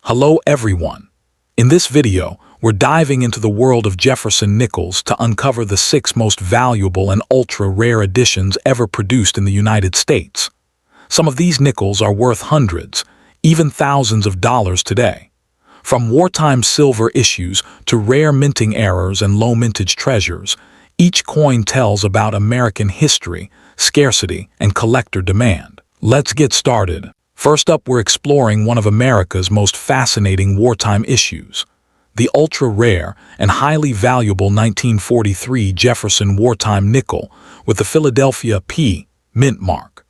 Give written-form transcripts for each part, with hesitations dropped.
Hello everyone. In this video, we're diving into the world of Jefferson nickels to uncover the 6 most valuable and ultra-rare editions ever produced in the United States. Some of these nickels are worth hundreds, even thousands of dollars today. From wartime silver issues to rare minting errors and low mintage treasures, each coin tells about American history, scarcity, and collector demand. Let's get started. First up, we're exploring one of America's most fascinating wartime issues, the ultra-rare and highly valuable 1943 Jefferson wartime nickel with the Philadelphia P mint mark.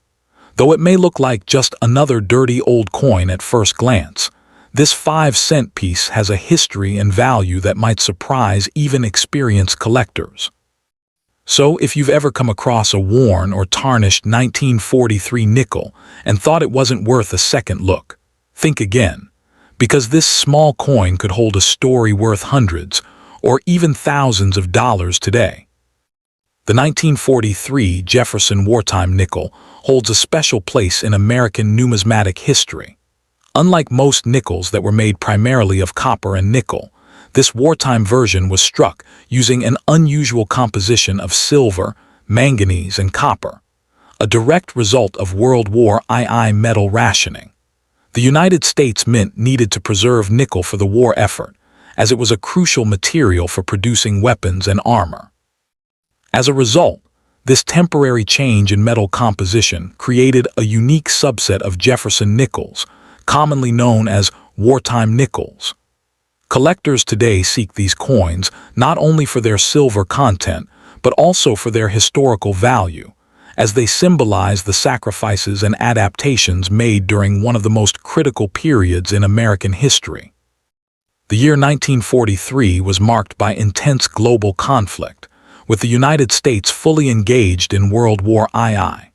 Though it may look like just another dirty old coin at first glance, this 5-cent piece has a history and value that might surprise even experienced collectors. So, if you've ever come across a worn or tarnished 1943 nickel and thought it wasn't worth a second look, think again, because this small coin could hold a story worth hundreds or even thousands of dollars today. The 1943 Jefferson wartime nickel holds a special place in American numismatic history. Unlike most nickels that were made primarily of copper and nickel, this wartime version was struck using an unusual composition of silver, manganese, and copper, a direct result of World War II metal rationing. The United States Mint needed to preserve nickel for the war effort, as it was a crucial material for producing weapons and armor. As a result, this temporary change in metal composition created a unique subset of Jefferson nickels, commonly known as wartime nickels. Collectors today seek these coins not only for their silver content, but also for their historical value, as they symbolize the sacrifices and adaptations made during one of the most critical periods in American history. The year 1943 was marked by intense global conflict, with the United States fully engaged in World War II.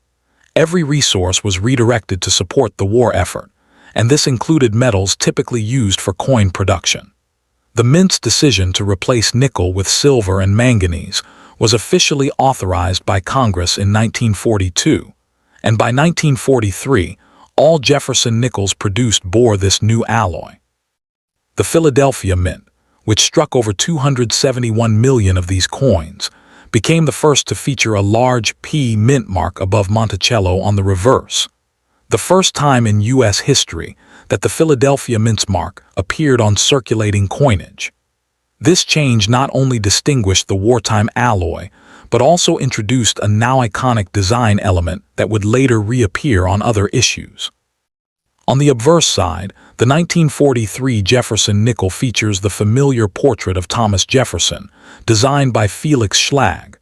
Every resource was redirected to support the war effort, and this included metals typically used for coin production. The Mint's decision to replace nickel with silver and manganese was officially authorized by Congress in 1942, and by 1943, all Jefferson nickels produced bore this new alloy. The Philadelphia Mint, which struck over 271 million of these coins, became the first to feature a large P mint mark above Monticello on the reverse, the first time in U.S. history that the Philadelphia Mint's mark appeared on circulating coinage. This change not only distinguished the wartime alloy, but also introduced a now iconic design element that would later reappear on other issues. On the obverse side, the 1943 Jefferson nickel features the familiar portrait of Thomas Jefferson, designed by Felix Schlag.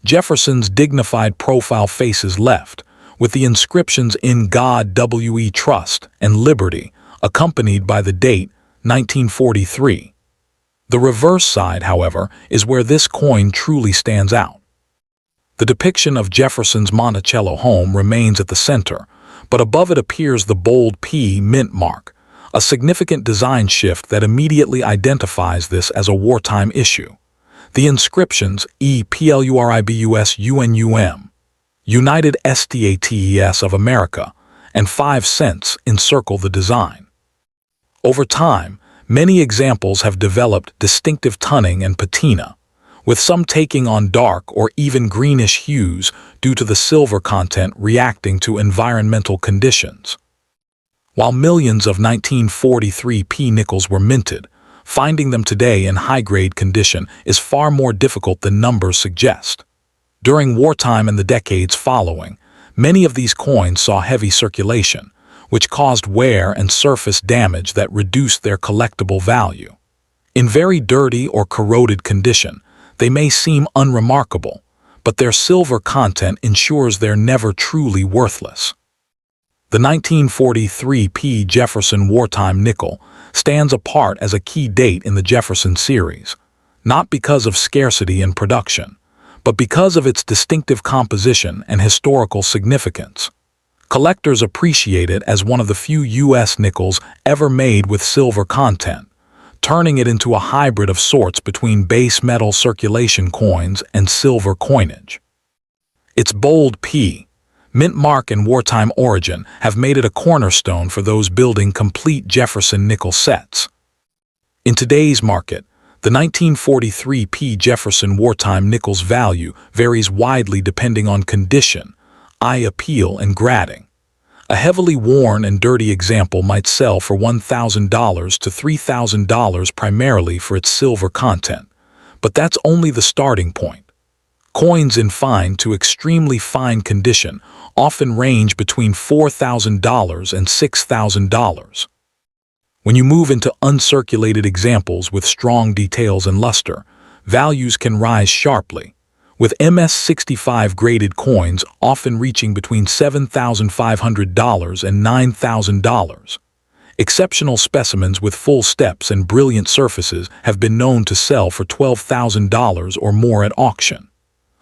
Jefferson's dignified profile faces left, with the inscriptions "In God We Trust" and "Liberty," accompanied by the date 1943. The reverse side, however, is where this coin truly stands out. The depiction of Jefferson's Monticello home remains at the center, but above it appears the bold P mint mark, a significant design shift that immediately identifies this as a wartime issue. The inscriptions "E.P.L.U.R.I.B.U.S. UNUM," United States of America, and 5 cents encircle the design. Over time, many examples have developed distinctive toning and patina, with some taking on dark or even greenish hues due to the silver content reacting to environmental conditions. While millions of 1943 P nickels were minted, finding them today in high-grade condition is far more difficult than numbers suggest. During wartime and the decades following, many of these coins saw heavy circulation, which caused wear and surface damage that reduced their collectible value. In very dirty or corroded condition, they may seem unremarkable, but their silver content ensures they're never truly worthless. The 1943 P Jefferson wartime nickel stands apart as a key date in the Jefferson series, not because of scarcity in production, but because of its distinctive composition and historical significance. Collectors appreciate it as one of the few U.S. nickels ever made with silver content, turning it into a hybrid of sorts between base metal circulation coins and silver coinage. Its bold P Mint mark and wartime origin have made it a cornerstone for those building complete Jefferson nickel sets. In today's market, the 1943 P. Jefferson wartime nickel's value varies widely depending on condition, eye appeal, and grading. A heavily worn and dirty example might sell for $1,000 to $3,000 primarily for its silver content, but that's only the starting point. Coins in fine to extremely fine condition often range between $4,000 and $6,000. When you move into uncirculated examples with strong details and luster, values can rise sharply, with MS-65 graded coins often reaching between $7,500 and $9,000. Exceptional specimens with full steps and brilliant surfaces have been known to sell for $12,000 or more at auction.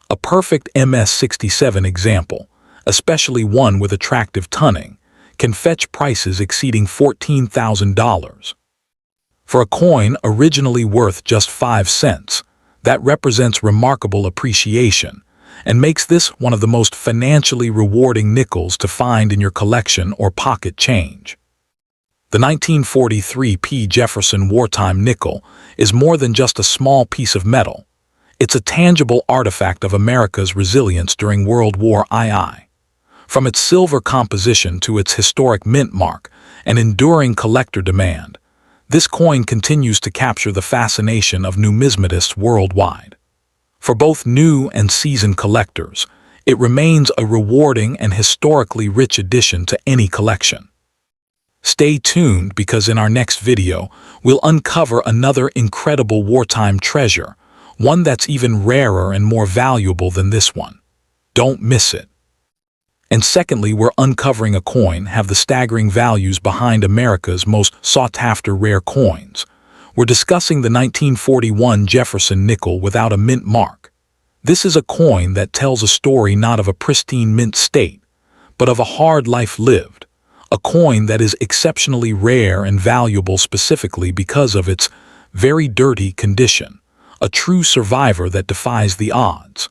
A perfect MS-67 example, especially one with attractive tunning, can fetch prices exceeding $14,000. For a coin originally worth just 5 cents, that represents remarkable appreciation and makes this one of the most financially rewarding nickels to find in your collection or pocket change. The 1943 P. Jefferson wartime nickel is more than just a small piece of metal. It's a tangible artifact of America's resilience during World War II. From its silver composition to its historic mint mark and enduring collector demand, this coin continues to capture the fascination of numismatists worldwide. For both new and seasoned collectors, it remains a rewarding and historically rich addition to any collection. Stay tuned because in our next video, we'll uncover another incredible wartime treasure, one that's even rarer and more valuable than this one. Don't miss it. And secondly, we're uncovering a coin have the staggering values behind America's most sought-after rare coins. We're discussing the 1941 Jefferson nickel without a mint mark. This is a coin that tells a story not of a pristine mint state, but of a hard life lived. A coin that is exceptionally rare and valuable specifically because of its very dirty condition, a true survivor that defies the odds.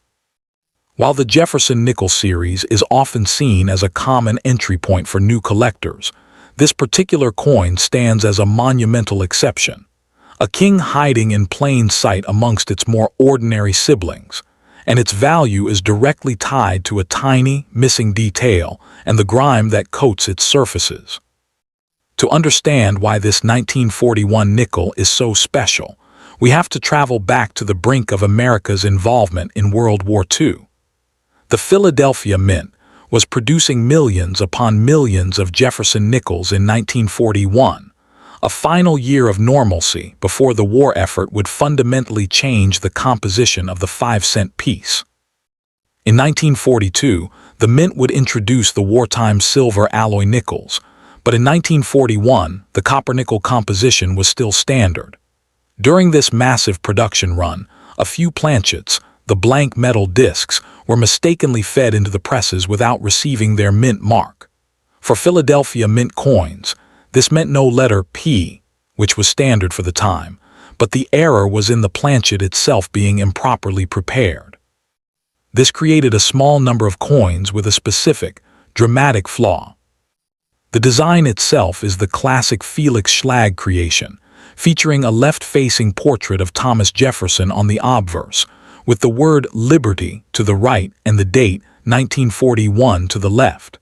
While the Jefferson Nickel series is often seen as a common entry point for new collectors, this particular coin stands as a monumental exception, a king hiding in plain sight amongst its more ordinary siblings, and its value is directly tied to a tiny, missing detail and the grime that coats its surfaces. To understand why this 1941 nickel is so special, we have to travel back to the brink of America's involvement in World War II. The Philadelphia Mint was producing millions upon millions of Jefferson nickels in 1941, a final year of normalcy before the war effort would fundamentally change the composition of the 5-cent piece. In 1942, the Mint would introduce the wartime silver alloy nickels, but in 1941, the copper-nickel composition was still standard. During this massive production run, a few planchets, the blank metal discs, were mistakenly fed into the presses without receiving their mint mark. For Philadelphia Mint coins, this meant no letter P, which was standard for the time, but the error was in the planchet itself being improperly prepared. This created a small number of coins with a specific, dramatic flaw. The design itself is the classic Felix Schlag creation, featuring a left-facing portrait of Thomas Jefferson on the obverse, with the word Liberty to the right and the date 1941 to the left.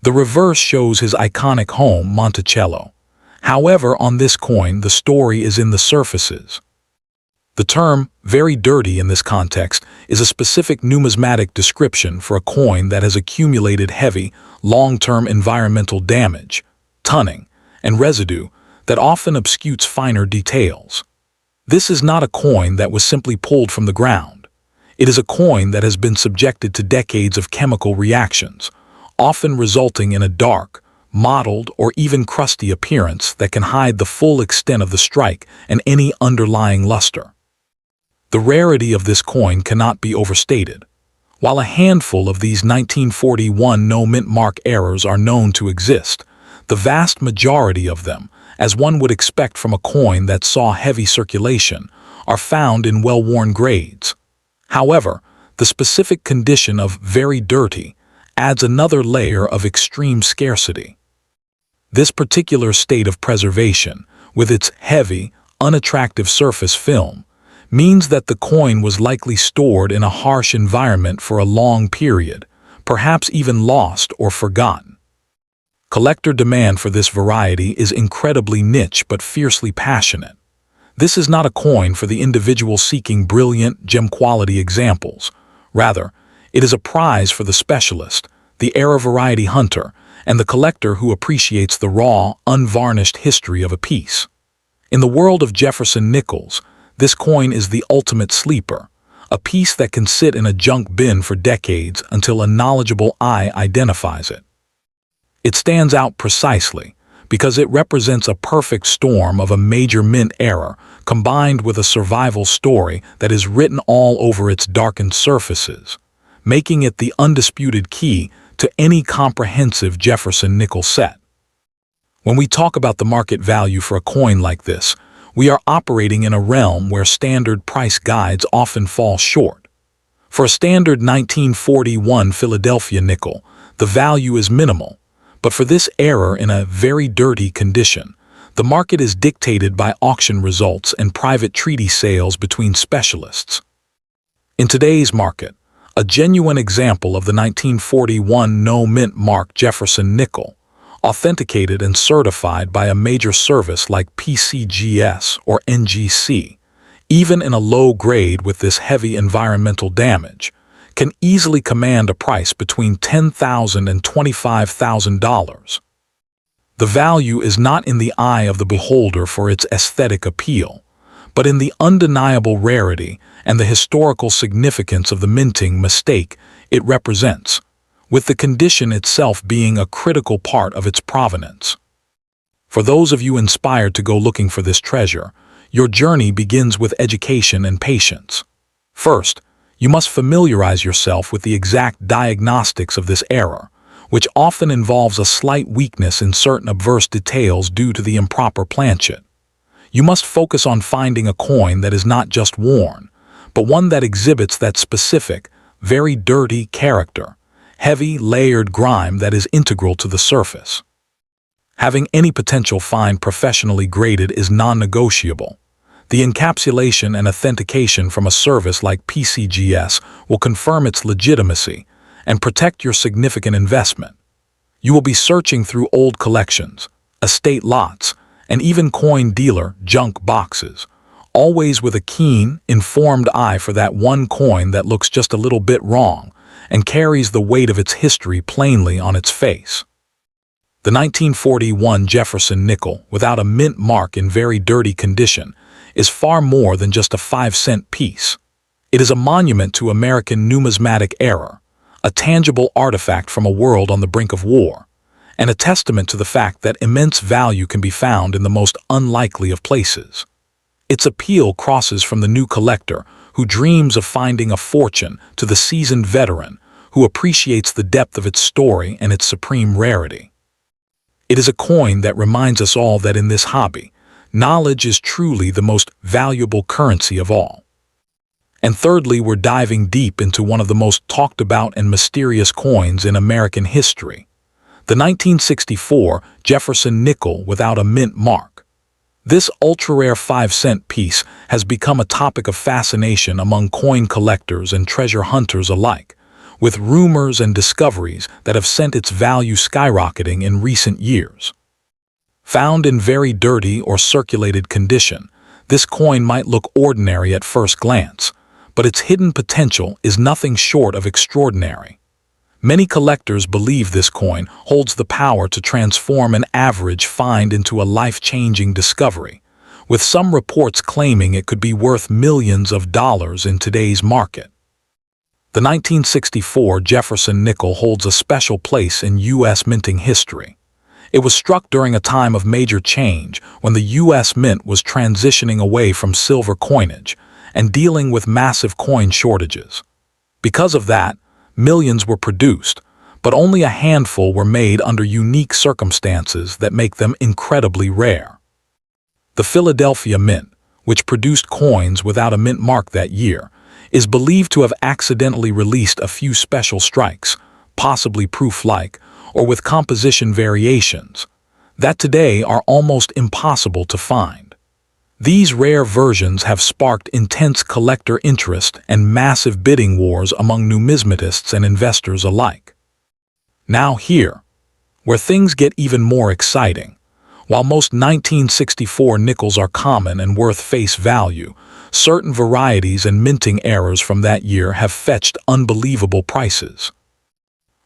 The reverse shows his iconic home, Monticello. However, on this coin, the story is in the surfaces. The term, very dirty in this context, is a specific numismatic description for a coin that has accumulated heavy, long-term environmental damage, tunning, and residue that often obscures finer details. This is not a coin that was simply pulled from the ground. It is a coin that has been subjected to decades of chemical reactions, often resulting in a dark, mottled, or even crusty appearance that can hide the full extent of the strike and any underlying luster. The rarity of this coin cannot be overstated. While a handful of these 1941 no mint mark errors are known to exist, the vast majority of them, as one would expect from a coin that saw heavy circulation, are found in well-worn grades. However, the specific condition of very dirty adds another layer of extreme scarcity. This particular state of preservation, with its heavy, unattractive surface film, means that the coin was likely stored in a harsh environment for a long period, perhaps even lost or forgotten. Collector demand for this variety is incredibly niche but fiercely passionate. This is not a coin for the individual seeking brilliant, gem-quality examples. Rather, it is a prize for the specialist, the era variety hunter, and the collector who appreciates the raw, unvarnished history of a piece. In the world of Jefferson nickels, this coin is the ultimate sleeper, a piece that can sit in a junk bin for decades until a knowledgeable eye identifies it. It stands out precisely because it represents a perfect storm of a major mint error combined with a survival story that is written all over its darkened surfaces, making it the undisputed key to any comprehensive Jefferson nickel set. When we talk about the market value for a coin like this, we are operating in a realm where standard price guides often fall short. For a standard 1941 Philadelphia nickel, the value is minimal, but for this error in a very dirty condition, the market is dictated by auction results and private treaty sales between specialists. In today's market, a genuine example of the 1941 no-mint mark Jefferson nickel, authenticated and certified by a major service like PCGS or NGC, even in a low grade with this heavy environmental damage, can easily command a price between $10,000 and $25,000. The value is not in the eye of the beholder for its aesthetic appeal, but in the undeniable rarity and the historical significance of the minting mistake it represents, with the condition itself being a critical part of its provenance. For those of you inspired to go looking for this treasure, your journey begins with education and patience. First, you must familiarize yourself with the exact diagnostics of this error, which often involves a slight weakness in certain obverse details due to the improper planchet. You must focus on finding a coin that is not just worn, but one that exhibits that specific, very dirty character, heavy, layered grime that is integral to the surface. Having any potential find professionally graded is non-negotiable. The encapsulation and authentication from a service like PCGS will confirm its legitimacy and protect your significant investment. You will be searching through old collections, estate lots, and even coin dealer junk boxes, always with a keen, informed eye for that one coin that looks just a little bit wrong and carries the weight of its history plainly on its face. The 1941 Jefferson nickel, without a mint mark in very dirty condition, is far more than just a 5-cent piece. It is a monument to American numismatic error, a tangible artifact from a world on the brink of war, and a testament to the fact that immense value can be found in the most unlikely of places. Its appeal crosses from the new collector who dreams of finding a fortune to the seasoned veteran who appreciates the depth of its story and its supreme rarity. It is a coin that reminds us all that in this hobby, knowledge is truly the most valuable currency of all. And thirdly, we're diving deep into one of the most talked about and mysterious coins in American history, the 1964 Jefferson nickel without a mint mark. This ultra-rare 5-cent piece has become a topic of fascination among coin collectors and treasure hunters alike, with rumors and discoveries that have sent its value skyrocketing in recent years. Found in very dirty or circulated condition, this coin might look ordinary at first glance, but its hidden potential is nothing short of extraordinary. Many collectors believe this coin holds the power to transform an average find into a life-changing discovery, with some reports claiming it could be worth millions of dollars in today's market. The 1964 Jefferson nickel holds a special place in U.S. minting history. It was struck during a time of major change when the U.S. Mint was transitioning away from silver coinage and dealing with massive coin shortages. Because of that, millions were produced, but only a handful were made under unique circumstances that make them incredibly rare. The Philadelphia Mint, which produced coins without a mint mark that year, is believed to have accidentally released a few special strikes, possibly proof-like, or with composition variations, that today are almost impossible to find. These rare versions have sparked intense collector interest and massive bidding wars among numismatists and investors alike. Now here, where things get even more exciting. While most 1964 nickels are common and worth face value, certain varieties and minting errors from that year have fetched unbelievable prices.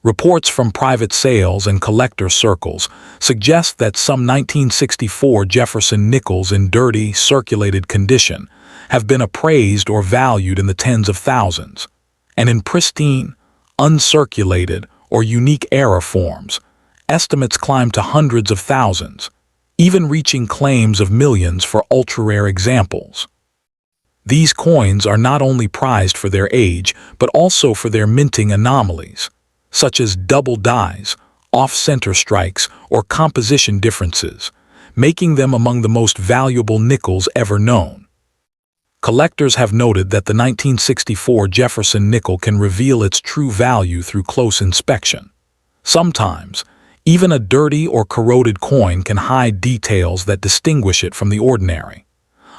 Reports from private sales and collector circles suggest that some 1964 Jefferson nickels in dirty, circulated condition have been appraised or valued in the tens of thousands, and in pristine, uncirculated, or unique error forms, estimates climb to hundreds of thousands, even reaching claims of millions for ultra-rare examples. These coins are not only prized for their age, but also for their minting anomalies, such as double dies, off-center strikes, or composition differences, making them among the most valuable nickels ever known. Collectors have noted that the 1964 Jefferson nickel can reveal its true value through close inspection. Sometimes, even a dirty or corroded coin can hide details that distinguish it from the ordinary.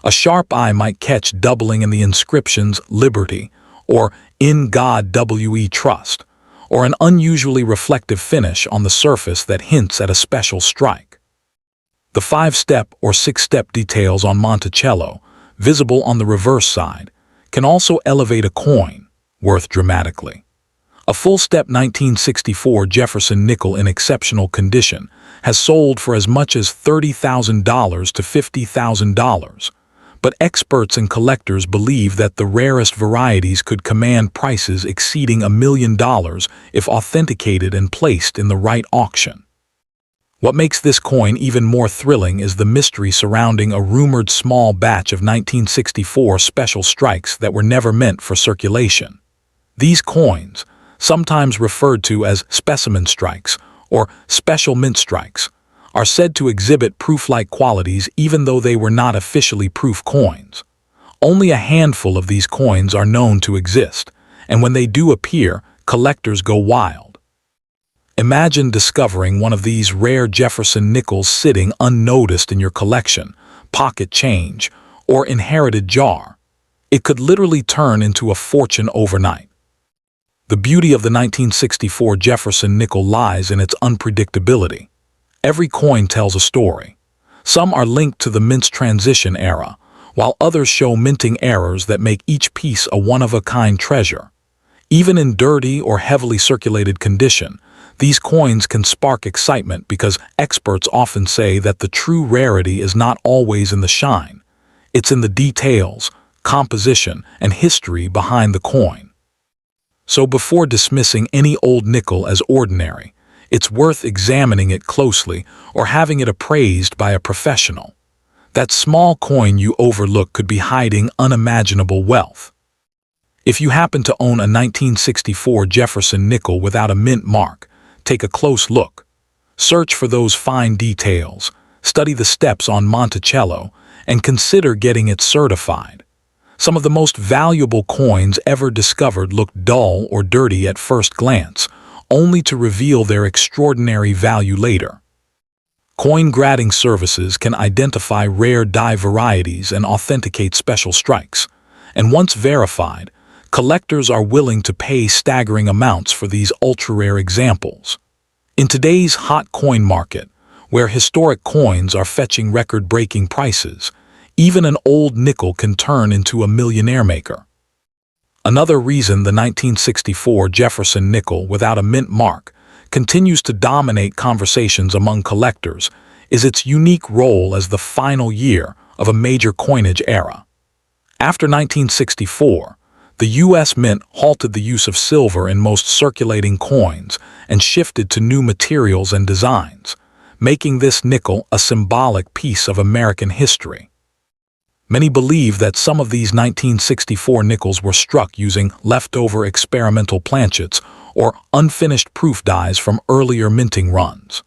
A sharp eye might catch doubling in the inscriptions "Liberty" or "In God We Trust," or an unusually reflective finish on the surface that hints at a special strike. The 5-step or 6-step details on Monticello, visible on the reverse side, can also elevate a coin worth dramatically. A full-step 1964 Jefferson nickel in exceptional condition has sold for as much as $30,000 to $50,000, but experts and collectors believe that the rarest varieties could command prices exceeding $1 million if authenticated and placed in the right auction. What makes this coin even more thrilling is the mystery surrounding a rumored small batch of 1964 special strikes that were never meant for circulation. These coins, sometimes referred to as specimen strikes or special mint strikes, are said to exhibit proof-like qualities even though they were not officially proof coins. Only a handful of these coins are known to exist, and when they do appear, collectors go wild. Imagine discovering one of these rare Jefferson nickels sitting unnoticed in your collection, pocket change, or inherited jar. It could literally turn into a fortune overnight. The beauty of the 1964 Jefferson nickel lies in its unpredictability. Every coin tells a story. Some are linked to the mint's transition era, while others show minting errors that make each piece a one-of-a-kind treasure. Even in dirty or heavily circulated condition, these coins can spark excitement because experts often say that the true rarity is not always in the shine. It's in the details, composition, and history behind the coin. So before dismissing any old nickel as ordinary, it's worth examining it closely or having it appraised by a professional. That small coin you overlook could be hiding unimaginable wealth. If you happen to own a 1964 Jefferson nickel without a mint mark, take a close look. Search for those fine details, study the steps on Monticello, and consider getting it certified. Some of the most valuable coins ever discovered look dull or dirty at first glance, only to reveal their extraordinary value later. Coin grading services can identify rare die varieties and authenticate special strikes, and once verified, collectors are willing to pay staggering amounts for these ultra-rare examples. In today's hot coin market, where historic coins are fetching record-breaking prices, even an old nickel can turn into a millionaire maker. Another reason the 1964 Jefferson nickel without a mint mark continues to dominate conversations among collectors is its unique role as the final year of a major coinage era. After 1964, the U.S. Mint halted the use of silver in most circulating coins and shifted to new materials and designs, making this nickel a symbolic piece of American history. Many believe that some of these 1964 nickels were struck using leftover experimental planchets or unfinished proof dies from earlier minting runs.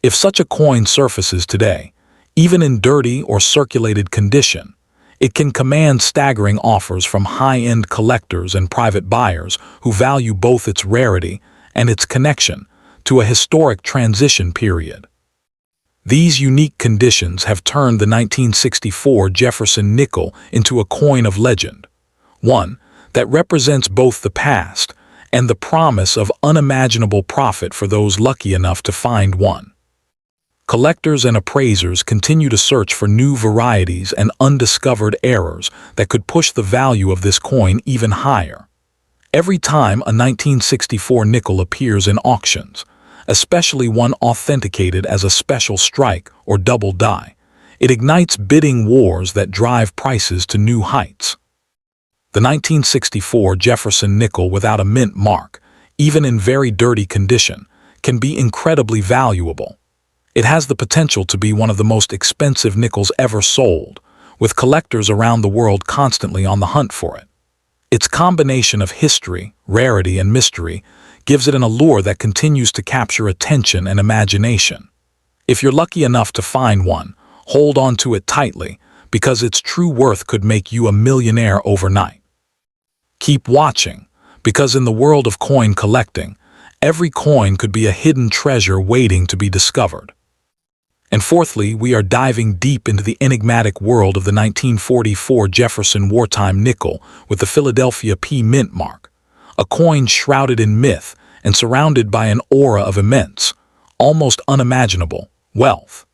If such a coin surfaces today, even in dirty or circulated condition, it can command staggering offers from high-end collectors and private buyers who value both its rarity and its connection to a historic transition period. These unique conditions have turned the 1964 Jefferson nickel into a coin of legend, one that represents both the past and the promise of unimaginable profit for those lucky enough to find one. Collectors and appraisers continue to search for new varieties and undiscovered errors that could push the value of this coin even higher. Every time a 1964 nickel appears in auctions, especially one authenticated as a special strike or double die, it ignites bidding wars that drive prices to new heights. The 1964 Jefferson nickel without a mint mark, even in very dirty condition, can be incredibly valuable. It has the potential to be one of the most expensive nickels ever sold, with collectors around the world constantly on the hunt for it. Its combination of history, rarity, and mystery gives it an allure that continues to capture attention and imagination. If you're lucky enough to find one, hold on to it tightly, because its true worth could make you a millionaire overnight. Keep watching, because in the world of coin collecting, every coin could be a hidden treasure waiting to be discovered. And fourthly, we are diving deep into the enigmatic world of the 1944 Jefferson Wartime nickel with the Philadelphia P mint mark, a coin shrouded in myth and surrounded by an aura of immense, almost unimaginable, wealth.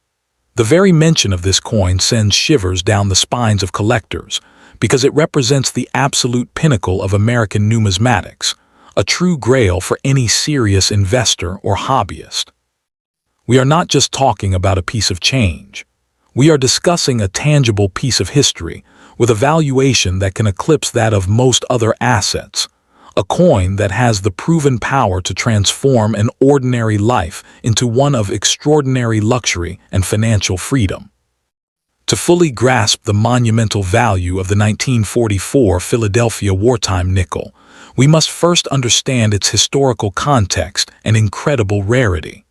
The very mention of this coin sends shivers down the spines of collectors because it represents the absolute pinnacle of American numismatics, a true grail for any serious investor or hobbyist. We are not just talking about a piece of change. We are discussing a tangible piece of history with a valuation that can eclipse that of most other assets, a coin that has the proven power to transform an ordinary life into one of extraordinary luxury and financial freedom. To fully grasp the monumental value of the 1944 Philadelphia Wartime nickel, we must first understand its historical context and incredible rarity.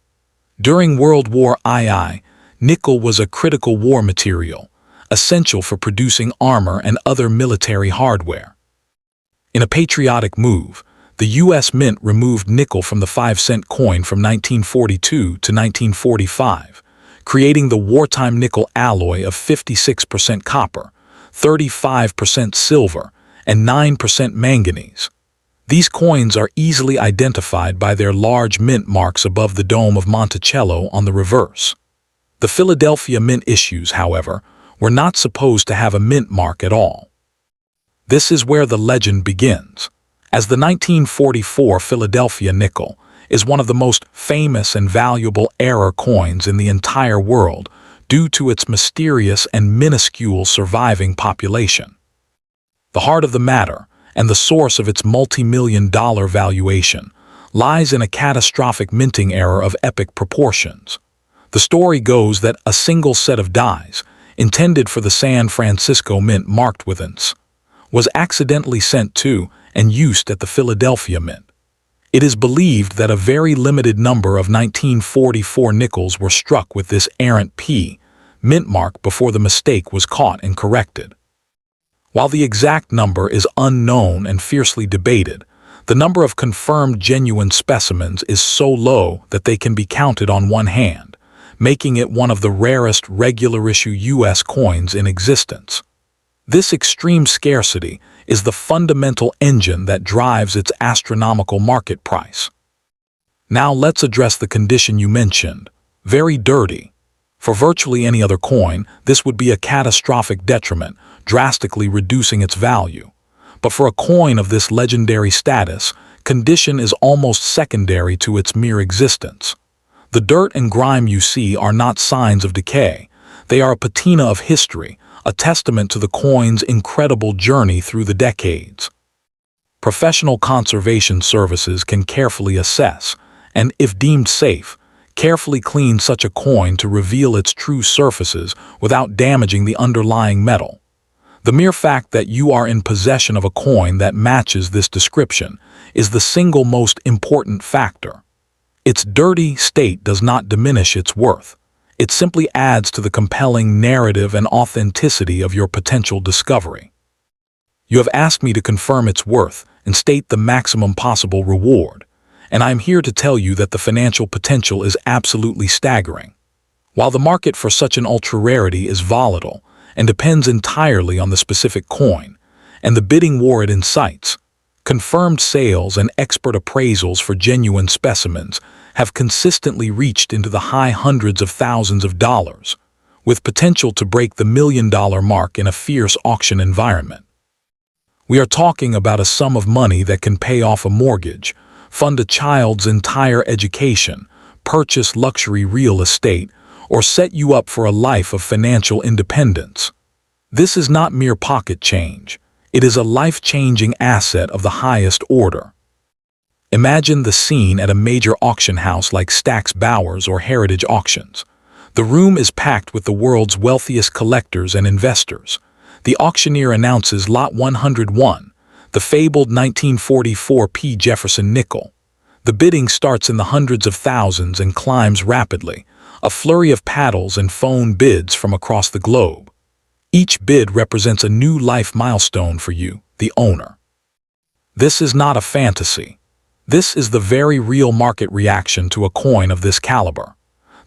During World War II, nickel was a critical war material, essential for producing armor and other military hardware. In a patriotic move, the U.S. Mint removed nickel from the 5-cent coin from 1942 to 1945, creating the wartime nickel alloy of 56% copper, 35% silver, and 9% manganese. These coins are easily identified by their large mint marks above the dome of Monticello on the reverse. The Philadelphia Mint issues, however, were not supposed to have a mint mark at all. This is where the legend begins, as the 1944 Philadelphia nickel is one of the most famous and valuable error coins in the entire world due to its mysterious and minuscule surviving population. The heart of the matter, and the source of its multi-million-dollar valuation, lies in a catastrophic minting error of epic proportions. The story goes that a single set of dies, intended for the San Francisco Mint marked with ins, was accidentally sent to and used at the Philadelphia Mint. It is believed that a very limited number of 1944 nickels were struck with this errant P mint mark before the mistake was caught and corrected. While the exact number is unknown and fiercely debated, the number of confirmed genuine specimens is so low that they can be counted on one hand, making it one of the rarest regular-issue U.S. coins in existence. This extreme scarcity is the fundamental engine that drives its astronomical market price. Now let's address the condition you mentioned, very dirty. For virtually any other coin, this would be a catastrophic detriment, drastically reducing its value. But for a coin of this legendary status, condition is almost secondary to its mere existence. The dirt and grime you see are not signs of decay. They are a patina of history, a testament to the coin's incredible journey through the decades. Professional conservation services can carefully assess, and if deemed safe, carefully clean such a coin to reveal its true surfaces without damaging the underlying metal. The mere fact that you are in possession of a coin that matches this description is the single most important factor. Its dirty state does not diminish its worth. It simply adds to the compelling narrative and authenticity of your potential discovery. You have asked me to confirm its worth and state the maximum possible reward, and I'm here to tell you that the financial potential is absolutely staggering. While the market for such an ultra-rarity is volatile and depends entirely on the specific coin and the bidding war it incites, confirmed sales and expert appraisals for genuine specimens have consistently reached into the high hundreds of thousands of dollars, with potential to break the $1 million mark in a fierce auction environment. We are talking about a sum of money that can pay off a mortgage, fund a child's entire education, purchase luxury real estate, or set you up for a life of financial independence. This is not mere pocket change. It is a life-changing asset of the highest order. Imagine the scene at a major auction house like Stack's Bowers or Heritage Auctions. The room is packed with the world's wealthiest collectors and investors. The auctioneer announces Lot 101, the fabled 1944 Jefferson Nickel. The bidding starts in the hundreds of thousands and climbs rapidly, a flurry of paddles and phone bids from across the globe. Each bid represents a new life milestone for you, the owner. This is not a fantasy. This is the very real market reaction to a coin of this caliber.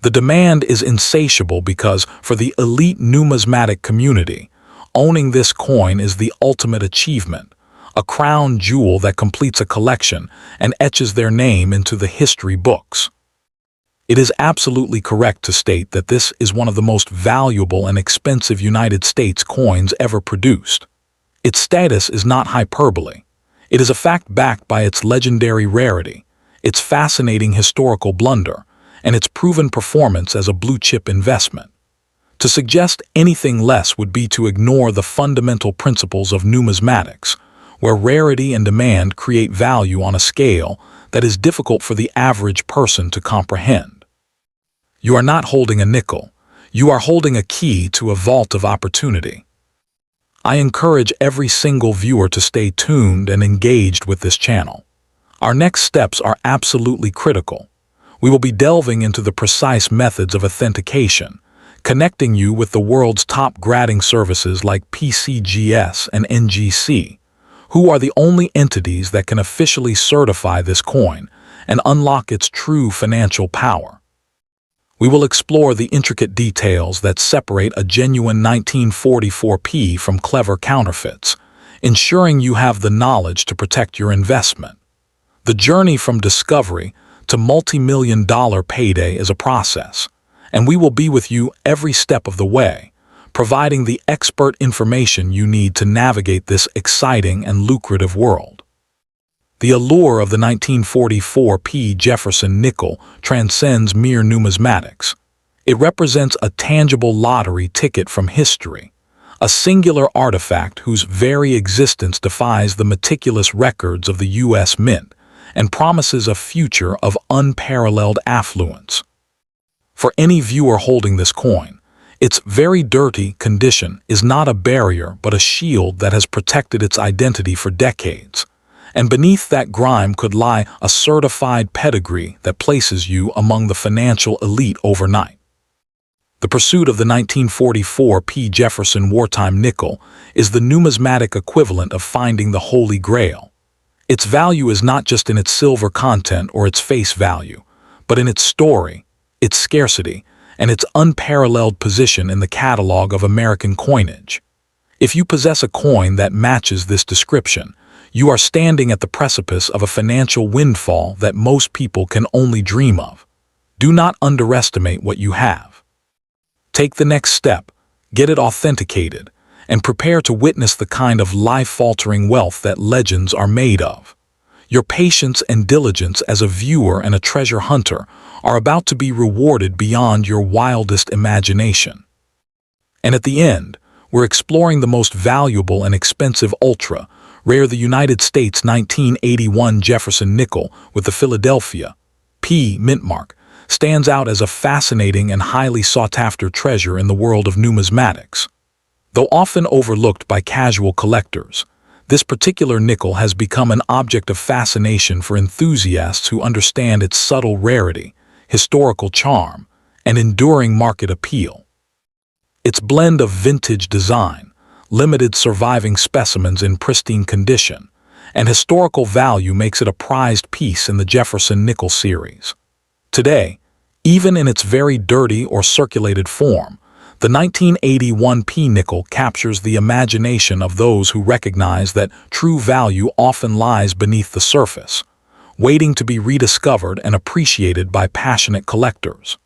The demand is insatiable because, for the elite numismatic community, owning this coin is the ultimate achievement, a crown jewel that completes a collection and etches their name into the history books. It is absolutely correct to state that this is one of the most valuable and expensive United States coins ever produced. Its status is not hyperbole. It is a fact backed by its legendary rarity, its fascinating historical blunder, and its proven performance as a blue-chip investment. To suggest anything less would be to ignore the fundamental principles of numismatics, where rarity and demand create value on a scale that is difficult for the average person to comprehend. You are not holding a nickel. You are holding a key to a vault of opportunity. I encourage every single viewer to stay tuned and engaged with this channel. Our next steps are absolutely critical. We will be delving into the precise methods of authentication, connecting you with the world's top grading services like PCGS and NGC, who are the only entities that can officially certify this coin and unlock its true financial power. We will explore the intricate details that separate a genuine 1944 from clever counterfeits, ensuring you have the knowledge to protect your investment. The journey from discovery to multi-million-dollar payday is a process, and we will be with you every step of the way, providing the expert information you need to navigate this exciting and lucrative world. The allure of the 1944 Jefferson Nickel transcends mere numismatics. It represents a tangible lottery ticket from history, a singular artifact whose very existence defies the meticulous records of the U.S. Mint and promises a future of unparalleled affluence. For any viewer holding this coin, its very dirty condition is not a barrier but a shield that has protected its identity for decades. And beneath that grime could lie a certified pedigree that places you among the financial elite overnight. The pursuit of the 1944 Jefferson Wartime Nickel is the numismatic equivalent of finding the Holy Grail. Its value is not just in its silver content or its face value, but in its story, its scarcity, and its unparalleled position in the catalog of American coinage. If you possess a coin that matches this description, you are standing at the precipice of a financial windfall that most people can only dream of. Do not underestimate what you have. Take the next step, get it authenticated, and prepare to witness the kind of life-altering wealth that legends are made of. Your patience and diligence as a viewer and a treasure hunter are about to be rewarded beyond your wildest imagination. And at the end, we're exploring the most valuable and expensive ultra-rare, the United States 1981 Jefferson Nickel with the Philadelphia mint mark, stands out as a fascinating and highly sought-after treasure in the world of numismatics. Though often overlooked by casual collectors, this particular nickel has become an object of fascination for enthusiasts who understand its subtle rarity, historical charm, and enduring market appeal. Its blend of vintage design, limited surviving specimens in pristine condition, and historical value makes it a prized piece in the Jefferson Nickel series. Today, even in its very dirty or circulated form, the 1981 P nickel captures the imagination of those who recognize that true value often lies beneath the surface, waiting to be rediscovered and appreciated by passionate collectors.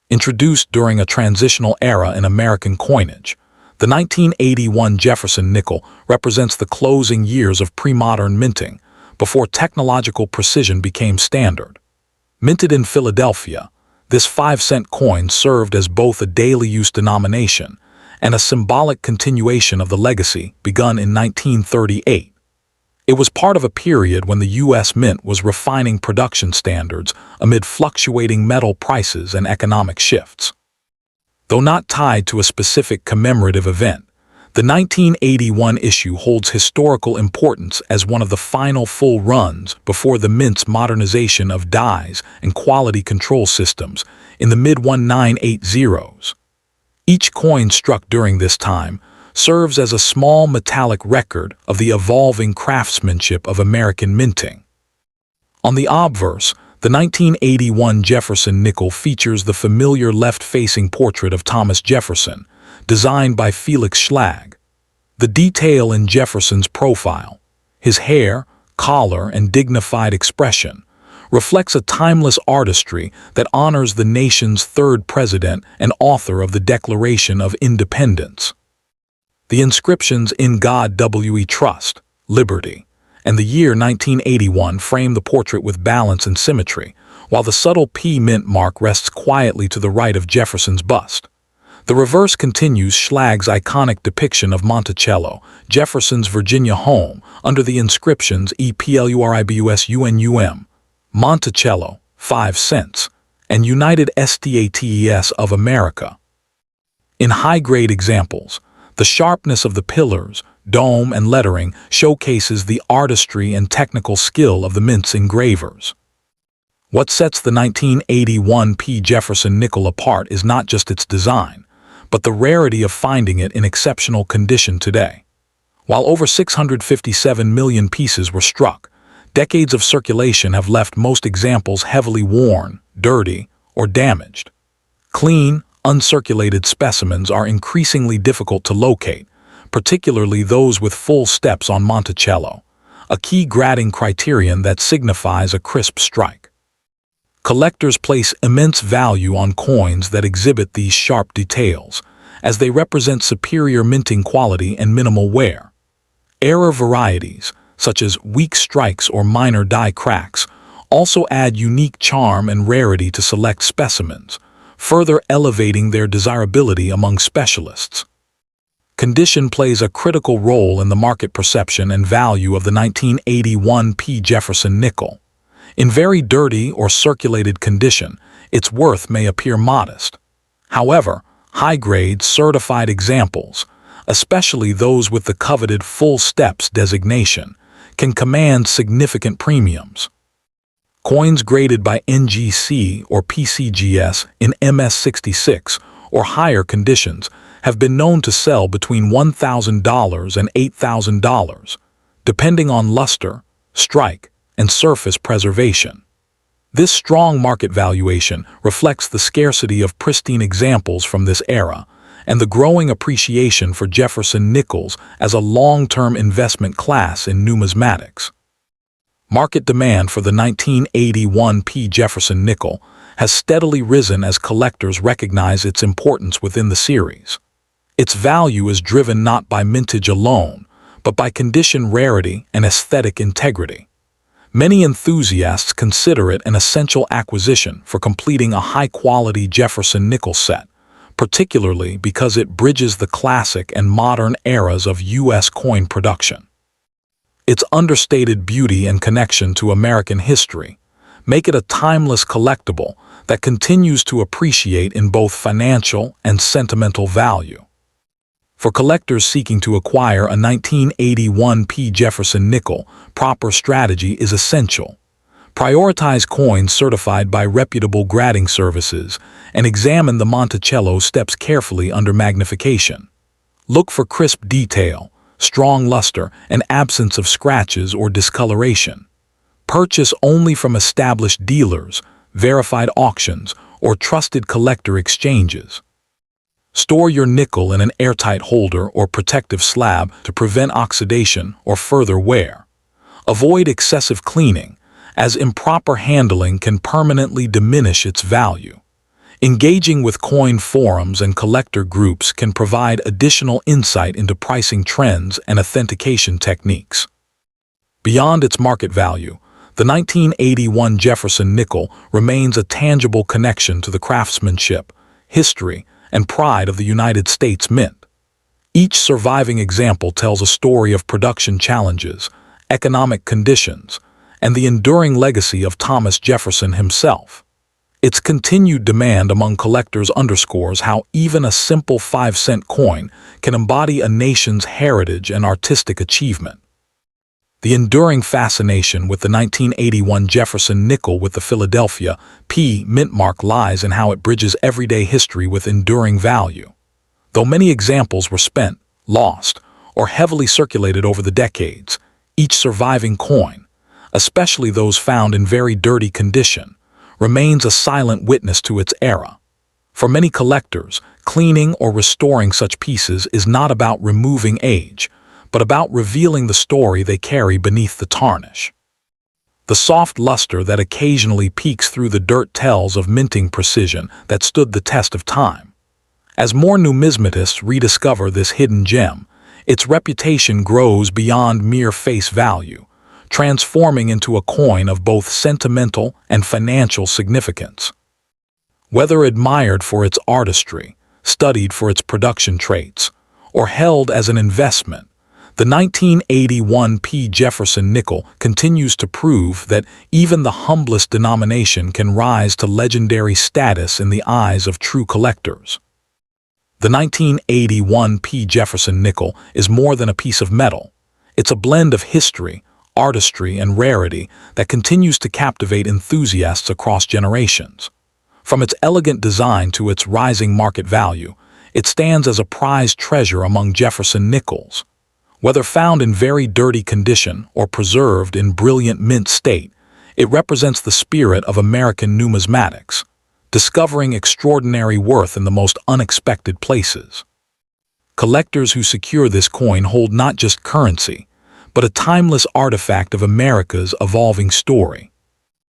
Introduced during a transitional era in American coinage, the 1981 Jefferson nickel represents the closing years of pre-modern minting, before technological precision became standard. Minted in Philadelphia, this 5-cent coin served as both a daily use denomination and a symbolic continuation of the legacy begun in 1938. It was part of a period when the U.S. Mint was refining production standards amid fluctuating metal prices and economic shifts. Though not tied to a specific commemorative event, the 1981 issue holds historical importance as one of the final full runs before the Mint's modernization of dies and quality control systems in the mid-1980s. Each coin struck during this time serves as a small metallic record of the evolving craftsmanship of American minting. On the obverse, the 1981 Jefferson nickel features the familiar left-facing portrait of Thomas Jefferson, designed by Felix Schlag. The detail in Jefferson's profile, his hair, collar, and dignified expression, reflects a timeless artistry that honors the nation's third president and author of the Declaration of Independence. The inscriptions "In God We Trust," "Liberty," and the year 1981 frame the portrait with balance and symmetry, while the subtle P mint mark rests quietly to the right of Jefferson's bust. The reverse continues Schlag's iconic depiction of Monticello, Jefferson's Virginia home, under the inscriptions EPLURIBUSUNUM, Monticello, 5 cents, and United States of America. In high-grade examples, the sharpness of the pillars, dome, and lettering showcases the artistry and technical skill of the Mint's engravers. What sets the 1981 P Jefferson nickel apart is not just its design, but the rarity of finding it in exceptional condition today. While over 657 million pieces were struck, decades of circulation have left most examples heavily worn, dirty, or damaged. Clean, uncirculated specimens are increasingly difficult to locate, particularly those with full steps on Monticello, a key grading criterion that signifies a crisp strike. Collectors place immense value on coins that exhibit these sharp details, as they represent superior minting quality and minimal wear. Error varieties, such as weak strikes or minor die cracks, also add unique charm and rarity to select specimens, further elevating their desirability among specialists. Condition plays a critical role in the market perception and value of the 1981 P Jefferson nickel. In very dirty or circulated condition, its worth may appear modest. However, high-grade certified examples, especially those with the coveted full steps designation, can command significant premiums. Coins graded by NGC or PCGS in MS66 or higher conditions have been known to sell between $1,000 and $8,000, depending on luster, strike, and surface preservation. This strong market valuation reflects the scarcity of pristine examples from this era and the growing appreciation for Jefferson nickels as a long-term investment class in numismatics. Market demand for the 1981 P Jefferson nickel has steadily risen as collectors recognize its importance within the series. Its value is driven not by mintage alone, but by condition rarity and aesthetic integrity. Many enthusiasts consider it an essential acquisition for completing a high-quality Jefferson nickel set, particularly because it bridges the classic and modern eras of U.S. coin production. Its understated beauty and connection to American history make it a timeless collectible that continues to appreciate in both financial and sentimental value. For collectors seeking to acquire a 1981 P Jefferson nickel, proper strategy is essential. Prioritize coins certified by reputable grading services and examine the Monticello steps carefully under magnification. Look for crisp detail, strong luster, and absence of scratches or discoloration. Purchase only from established dealers, verified auctions, or trusted collector exchanges. Store your nickel in an airtight holder or protective slab to prevent oxidation or further wear. Avoid excessive cleaning, as improper handling can permanently diminish its value. Engaging with coin forums and collector groups can provide additional insight into pricing trends and authentication techniques. Beyond its market value, the 1981 Jefferson nickel remains a tangible connection to the craftsmanship, history, and pride of the United States Mint. Each surviving example tells a story of production challenges, economic conditions, and the enduring legacy of Thomas Jefferson himself. Its continued demand among collectors underscores how even a simple 5-cent coin can embody a nation's heritage and artistic achievement. The enduring fascination with the 1981 Jefferson nickel with the Philadelphia P mint mark lies in how it bridges everyday history with enduring value. Though many examples were spent, lost, or heavily circulated over the decades, each surviving coin, especially those found in very dirty condition, remains a silent witness to its era. For many collectors, cleaning or restoring such pieces is not about removing age, but about revealing the story they carry beneath the tarnish. The soft luster that occasionally peeks through the dirt tells of minting precision that stood the test of time. As more numismatists rediscover this hidden gem, its reputation grows beyond mere face value, transforming into a coin of both sentimental and financial significance. Whether admired for its artistry, studied for its production traits, or held as an investment, the 1981 P. Jefferson nickel continues to prove that even the humblest denomination can rise to legendary status in the eyes of true collectors. The 1981 P. Jefferson nickel is more than a piece of metal. It's a blend of history, artistry, and rarity that continues to captivate enthusiasts across generations. From its elegant design to its rising market value, it stands as a prized treasure among Jefferson nickels. Whether found in very dirty condition or preserved in brilliant mint state, it represents the spirit of American numismatics, discovering extraordinary worth in the most unexpected places. Collectors who secure this coin hold not just currency, but a timeless artifact of America's evolving story.